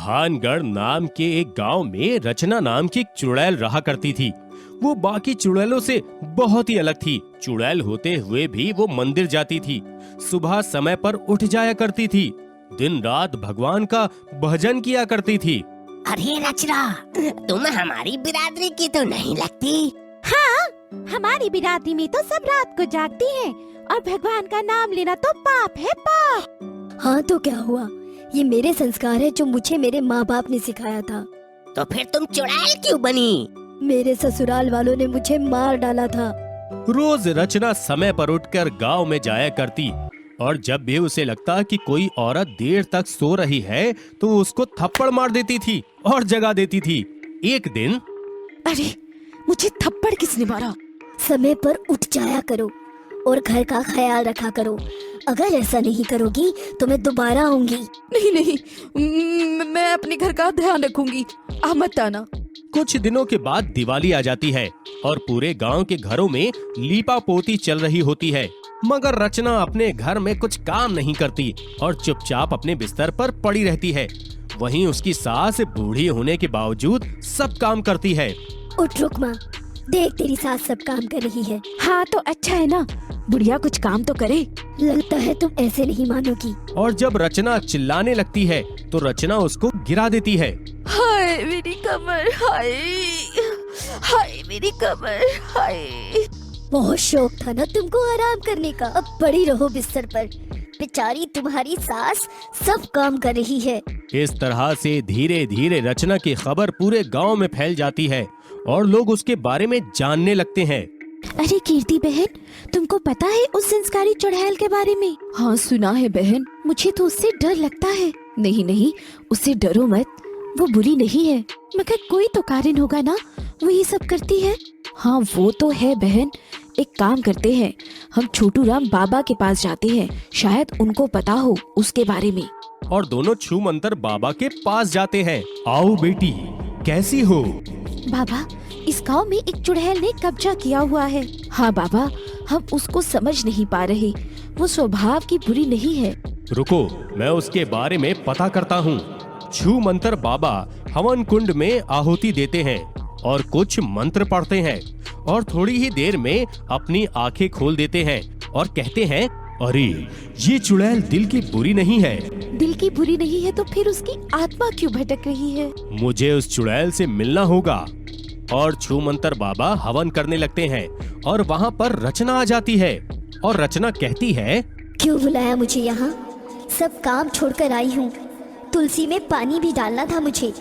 भानगढ़ नाम के एक गांव में रचना नाम की एक चुड़ैल रहा करती थी। वो बाकी चुड़ैलों से बहुत ही अलग थी। चुड़ैल होते हुए भी वो मंदिर जाती थी, सुबह समय पर उठ जाया करती थी, दिन रात भगवान का भजन किया करती थी। अरे रचना, तुम हमारी बिरादरी की तो नहीं लगती। हाँ, हमारी बिरादरी में तो सब रात को जागती हैं और भगवान का नाम लेना तो पाप है, पाप। हाँ तो क्या हुआ, ये मेरे संस्कार है जो मुझे मेरे माँ बाप ने सिखाया था। तो फिर तुम चुड़ैल क्यों बनी? मेरे ससुराल वालों ने मुझे मार डाला था। रोज रचना समय पर उठकर गांव में जाया करती और जब भी उसे लगता कि कोई औरत देर तक सो रही है तो उसको थप्पड़ मार देती थी और जगा देती थी। एक दिन, अरे मुझे थप्पड़ किसने मारा? समय पर उठ जाया करो और घर का ख्याल रखा करो। अगर ऐसा नहीं करोगी तो मैं दोबारा आऊंगी। नहीं नहीं, मैं अपने घर का ध्यान रखूंगी, आप मत आना। कुछ दिनों के बाद दिवाली आ जाती है और पूरे गांव के घरों में लीपा पोती चल रही होती है, मगर रचना अपने घर में कुछ काम नहीं करती और चुपचाप अपने बिस्तर पर पड़ी रहती है। वहीं उसकी सास बूढ़ी होने के बावजूद सब काम करती है। उठ रुक माँ, देख तेरी सास सब काम कर रही है। हाँ तो अच्छा है ना, बुढ़िया कुछ काम तो करे। लगता है तुम ऐसे नहीं मानोगी। और जब रचना चिल्लाने लगती है तो रचना उसको गिरा देती है। हाय मेरी कमर, हाय हाय मेरी कमर, हाय। बहुत शौक था ना तुमको आराम करने का, अब पड़ी रहो बिस्तर पर। बेचारी तुम्हारी सास सब काम कर रही है। इस तरह से धीरे धीरे रचना की खबर पूरे गांव में फैल जाती है और लोग उसके बारे में जानने लगते हैं। अरे कीर्ति बहन, तुमको पता है उस संस्कारी चुड़ैल के बारे में? हाँ सुना है बहन, मुझे तो उससे डर लगता है। नहीं नहीं, उससे डरो मत, वो बुरी नहीं है, मगर कोई तो कारण होगा ना, वो ये सब करती है। हाँ वो तो है बहन, एक काम करते हैं, हम छोटू राम बाबा के पास जाते हैं, शायद उनको पता हो उसके बारे में। और दोनों छू मंतर बाबा के पास जाते हैं। आओ बेटी, कैसी हो? बाबा, इस गांव में एक चुड़ैल ने कब्जा किया हुआ है। हाँ बाबा, हम उसको समझ नहीं पा रहे, वो स्वभाव की बुरी नहीं है। रुको, मैं उसके बारे में पता करता हूँ। छू मंतर बाबा हवन कुंड में आहुति देते हैं और कुछ मंत्र पढ़ते हैं और थोड़ी ही देर में अपनी आंखें खोल देते हैं और कहते हैं, अरे ये चुड़ैल दिल की बुरी नहीं है। दिल की बुरी नहीं है तो फिर उसकी आत्मा क्यों भटक रही है? मुझे उस चुड़ैल से मिलना होगा। और छू मंतर बाबा हवन करने लगते हैं और वहाँ पर रचना आ जाती है और रचना कहती है, क्यों बुलाया मुझे यहाँ? सब काम छोड़कर आई हूँ, तुलसी में पानी भी डालना था मुझे।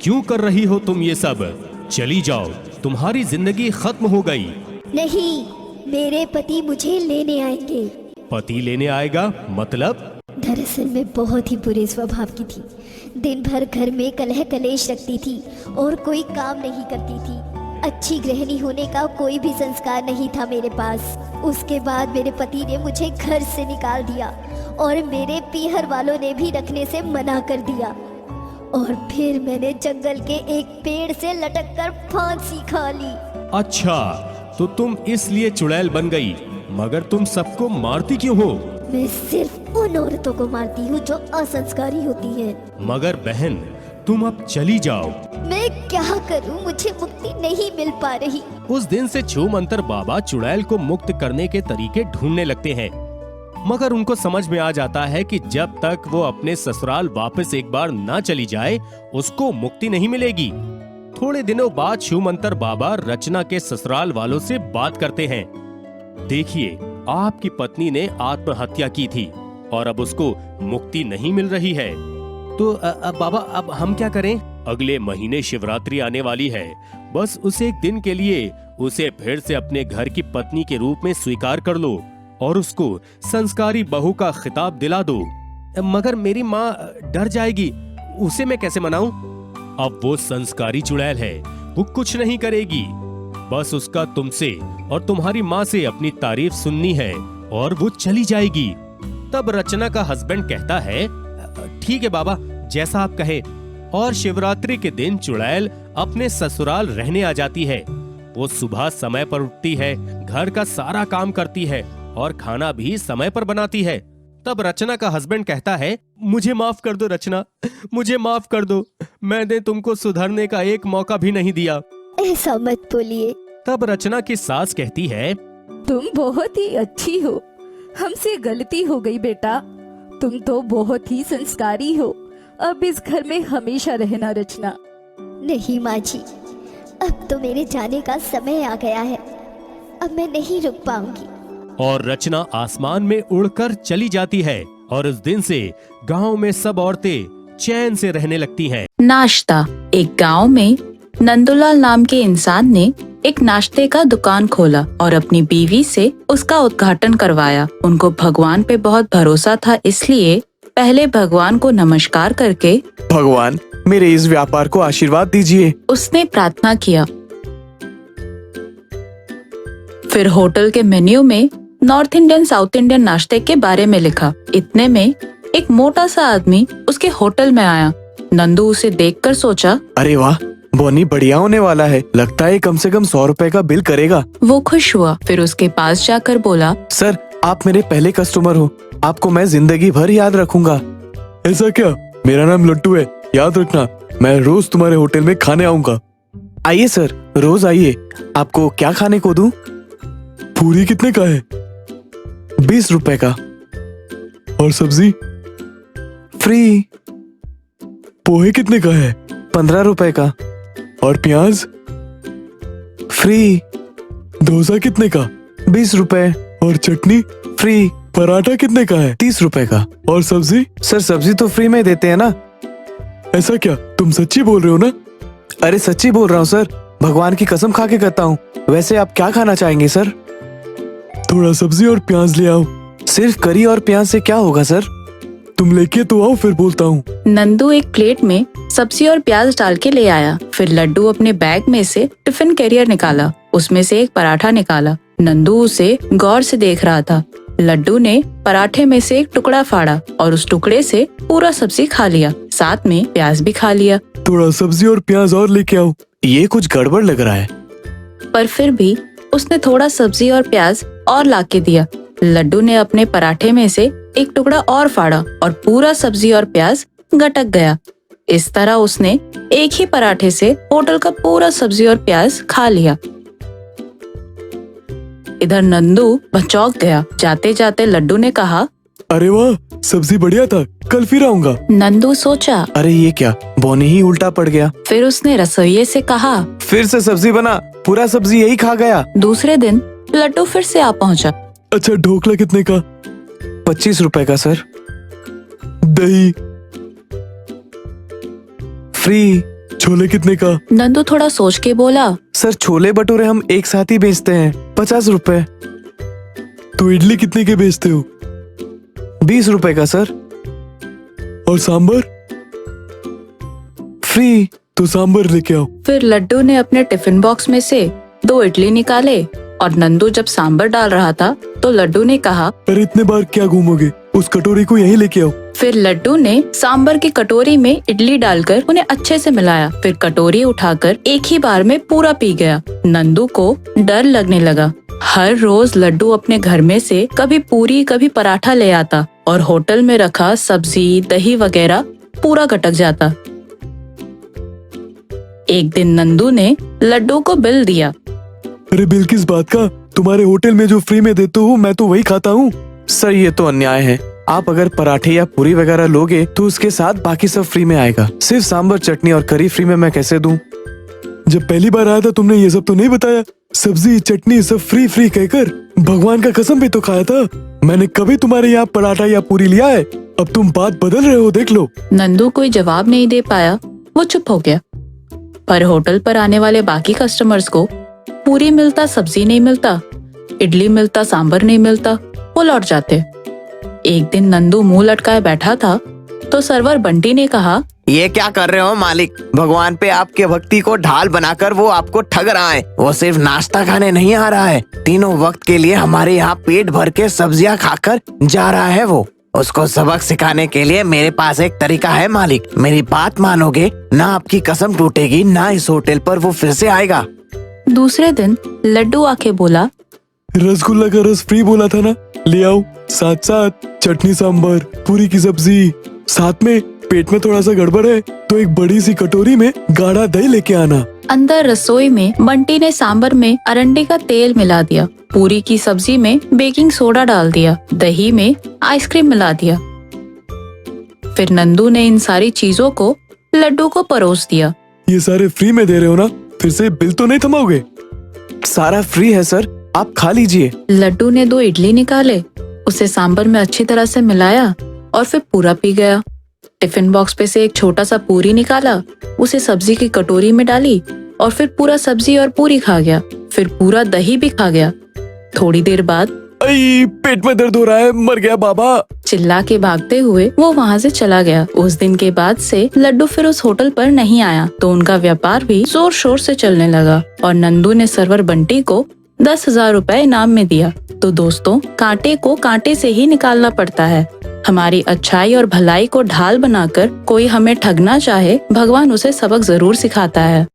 क्यों कर रही हो तुम ये सब? चली जाओ, तुम्हारी जिंदगी खत्म हो गई। नहीं, मेरे पति मुझे लेने आएंगे। पति लेने आएगा मतलब? दरअसल मैं बहुत ही बुरे स्वभाव की थी। दिन भर घर में कलह कलेश रखती थी और कोई काम नहीं करती थी। अच्छी गृहिणी होने का कोई भी संस्कार नहीं था मेरे पास। उसके बाद मेरे पति ने मुझे घर से निकाल दिया और मेरे पीहर वालों ने भी रखने से मना कर दिया। और फिर मैंने जंगल के एक पेड़ से लटक कर फांसी खा ली। अच्छा, तो तुम इसलिए चुड़ैल बन गई, मगर तुम सबको मारती क्यों हो? मैं सिर्फ उन औरतों को मारती हूँ जो असंस्कारी होती हैं। मगर बहन, तुम अब चली जाओ। मैं क्या करूँ, मुझे मुक्ति नहीं मिल पा रही। उस दिन से छू मंतर बाबा चुड़ैल को मुक्त करने के तरीके ढूंढने लगते हैं, मगर उनको समझ में आ जाता है कि जब तक वो अपने ससुराल वापस एक बार ना चली जाए उसको मुक्ति नहीं मिलेगी। थोड़े दिनों बाद छू मंतर बाबा रचना के ससुराल वालों से बात करते हैं। देखिए, आपकी पत्नी ने आत्महत्या की थी और अब उसको मुक्ति नहीं मिल रही है, तो बाबा अब हम क्या करें? अगले महीने शिवरात्रि आने वाली है, बस उसे एक दिन के लिए उसे फिर से अपने घर की पत्नी के रूप में स्वीकार कर लो और उसको संस्कारी बहू का खिताब दिला दो। मगर मेरी माँ डर जाएगी, उसे मैं कैसे मनाऊं? अब वो संस्कारी चुड़ैल है, वो कुछ नहीं करेगी, बस उसका तुमसे और तुम्हारी माँ से अपनी तारीफ सुननी है और वो चली जाएगी। तब रचना का हस्बैंड कहता है, ठीक है बाबा, जैसा आप कहें। और शिवरात्रि के दिन चुड़ैल अपने ससुराल रहने आ जाती है। वो सुबह समय पर उठती है, घर का सारा काम करती है और खाना भी समय पर बनाती है। तब रचना का हस्बैंड कहता है, मुझे माफ कर दो रचना, मुझे माफ कर दो, मैंने तुमको सुधरने का एक मौका भी नहीं दिया। ऐसा मत बोलिए। तब रचना की सास कहती है, तुम बहुत ही अच्छी हो, हमसे गलती हो गई बेटा, तुम तो बहुत ही संस्कारी हो, अब इस घर में हमेशा रहना रचना। नहीं माँ जी, अब तो मेरे जाने का समय आ गया है, अब मैं नहीं रुक पाऊंगी। और रचना आसमान में उड़कर चली जाती है और उस दिन से गांव में सब औरतें चैन से रहने लगती हैं। नाश्ता। एक गांव में नंदूलाल नाम के इंसान ने एक नाश्ते का दुकान खोला और अपनी बीवी से उसका उद्घाटन करवाया। उनको भगवान पे बहुत भरोसा था, इसलिए पहले भगवान को नमस्कार करके, भगवान मेरे इस व्यापार को आशीर्वाद दीजिए, उसने प्रार्थना किया। फिर होटल के मेन्यू में नॉर्थ इंडियन साउथ इंडियन नाश्ते के बारे में लिखा। इतने में एक मोटा सा आदमी उसके होटल में आया। नंदू उसे देखकर सोचा, अरे वाह, बोनी बढ़िया होने वाला है, लगता है कम से कम 100 रुपए का बिल करेगा। वो खुश हुआ। फिर उसके पास जाकर बोला, सर आप मेरे पहले कस्टमर हो, आपको मैं जिंदगी भर याद रखूंगा। ऐसा क्या? मेरा नाम लट्टू है, याद रखना, मैं रोज तुम्हारे होटल में खाने आऊंगा। आइए सर, रोज आइए, आपको क्या खाने को दूं? पूरी कितने का है? 20 रुपए का। और सब्जी? फ्री। पोहे कितने का है? 15 रुपए का। और प्याज? फ्री। डोसा कितने का? 20 रुपए। और चटनी? फ्री। पराठा कितने का है? 30 रुपए का। और सब्जी? सर सब्जी तो फ्री में देते हैं ना। ऐसा क्या? तुम सच्ची बोल रहे हो ना? अरे सच्ची बोल रहा हूँ सर, भगवान की कसम खा के कहता हूँ। वैसे आप क्या खाना चाहेंगे सर? थोड़ा सब्जी और प्याज ले आओ। सिर्फ करी और प्याज से क्या होगा सर? तुम लेके तो आओ, फिर बोलता हूँ। नंदू एक प्लेट में सब्जी और प्याज डाल के ले आया। फिर लड्डू अपने बैग में से टिफिन कैरियर निकाला, उसमें से एक पराठा निकाला। नंदू उसे गौर से देख रहा था। लड्डू ने पराठे में से एक टुकड़ा फाड़ा और उस टुकड़े से पूरा सब्जी खा लिया, साथ में प्याज भी खा लिया। थोड़ा सब्जी और प्याज और लेके आओ, ये कुछ गड़बड़ लग रहा है। पर फिर भी उसने थोड़ा सब्जी और प्याज और लाके दिया। लड्डू ने अपने पराठे में से एक टुकड़ा और फाड़ा और पूरा सब्जी और प्याज गटक गया। इस तरह उसने एक ही पराठे से होटल का पूरा सब्जी और प्याज खा लिया। इधर नंदू चौंक गया। जाते जाते लड्डू ने कहा, अरे वाह, सब्जी बढ़िया था, कल फिर आऊंगा। नंदू सोचा, अरे ये क्या, बोनी ही उल्टा पड़ गया। फिर उसने रसोइये से कहा, फिर से सब्जी बना, पूरा सब्जी यही खा गया। दूसरे दिन लड्डू फिर से आ पहुंचा। अच्छा ढोकला कितने का? 25 रुपए का सर। दही फ्री। छोले कितने का? नंदू थोड़ा सोच के बोला, सर छोले भटूरे हम एक साथ ही बेचते हैं, 50 रुपए। तो इडली कितने के बेचते हो? 20 रुपए का सर। और सांबर? फ्री। तो सांबर लेके आओ। फिर लड्डू ने अपने टिफिन बॉक्स में से 2 इडली निकाले और नंदू जब सांबर डाल रहा था तो लड्डू ने कहा, अरे इतने बार क्या घूमोगे, उस कटोरी को यहीं लेके आओ। फिर लड्डू ने सांबर की कटोरी में इडली डालकर उन्हें अच्छे से मिलाया। फिर कटोरी उठाकर एक ही बार में पूरा पी गया। नंदू को डर लगने लगा। हर रोज लड्डू अपने घर में से कभी पूरी कभी पराठा ले आता और होटल में रखा सब्जी दही वगैरह पूरा गटक जाता। एक दिन नंदू ने लड्डू को बिल दिया। अरे बिल किस बात का? तुम्हारे होटल में जो फ्री में देते हो मैं तो वही खाता हूँ। सर ये तो अन्याय है, आप अगर पराठे या पूरी वगैरह लोगे तो उसके साथ बाकी सब फ्री में आएगा, सिर्फ सांबर चटनी और करी फ्री में मैं कैसे दूं? जब पहली बार आया था तुमने ये सब तो नहीं बताया, सब्जी चटनी सब फ्री फ्री कहकर भगवान का कसम भी तो खाया था। मैंने कभी तुम्हारे यहाँ पराठा या पूरी लिया है? अब तुम बात बदल रहे हो, देख लो। नंदू कोई जवाब नहीं दे पाया, वो चुप हो गया। पर होटल पर आने वाले बाकी कस्टमर्स को पूरी मिलता सब्जी नहीं मिलता, इडली मिलता सांबर नहीं मिलता, वो लौट जाते। एक दिन नंदू मुंह लटकाए बैठा था तो सर्वर बंटी ने कहा, ये क्या कर रहे हो मालिक? भगवान पे आपके भक्ति को ढाल बनाकर वो आपको ठग रहा है। वो सिर्फ नाश्ता खाने नहीं आ रहा है, तीनों वक्त के लिए हमारे यहाँ पेट भर के सब्जियाँ खाकर जा रहा है। वो उसको सबक सिखाने के लिए मेरे पास एक तरीका है मालिक। मेरी बात मानोगे ना, आपकी कसम टूटेगी, ना इस होटल पर वो फिर से आएगा। दूसरे दिन लड्डू आके बोला, रसगुल्ला का रस फ्री बोला था ना, ले आओ। साथ साथ चटनी सांभर, पूरी की सब्जी, साथ में पेट में थोड़ा सा गड़बड़ है तो एक बड़ी सी कटोरी में गाढ़ा दही लेके आना। अंदर रसोई में बंटी ने सांबर में अरंडी का तेल मिला दिया, पूरी की सब्जी में बेकिंग सोडा डाल दिया, दही में आइसक्रीम मिला दिया। फिर नंदू ने इन सारी चीजों को लड्डू को परोस दिया। ये सारे फ्री में दे रहे हो ना, फिर से बिल तो नहीं थमाओगे? सारा फ्री है सर, आप खा लीजिए। लड्डू ने 2 इडली निकाले, उसे सांबर में अच्छी तरह से मिलाया और फिर पूरा पी गया। टिफिन बॉक्स पे से एक छोटा सा पूरी निकाला, उसे सब्जी की कटोरी में डाली और फिर पूरा सब्जी और पूरी खा गया। फिर पूरा दही भी खा गया। थोड़ी देर बाद आई, पेट में दर्द हो रहा है, मर गया बाबा। चिल्ला के भागते हुए वो वहाँ से चला गया। उस दिन के बाद से लड्डू फिर उस होटल पर नहीं आया, तो उनका व्यापार भी जोर शोर से चलने लगा और नंदू ने सर्वर बंटी को 10,000 रुपए इनाम में दिया। तो दोस्तों, कांटे को कांटे से ही निकालना पड़ता है। हमारी अच्छाई और भलाई को ढाल बनाकर कोई हमें ठगना चाहे, भगवान उसे सबक जरूर सिखाता है।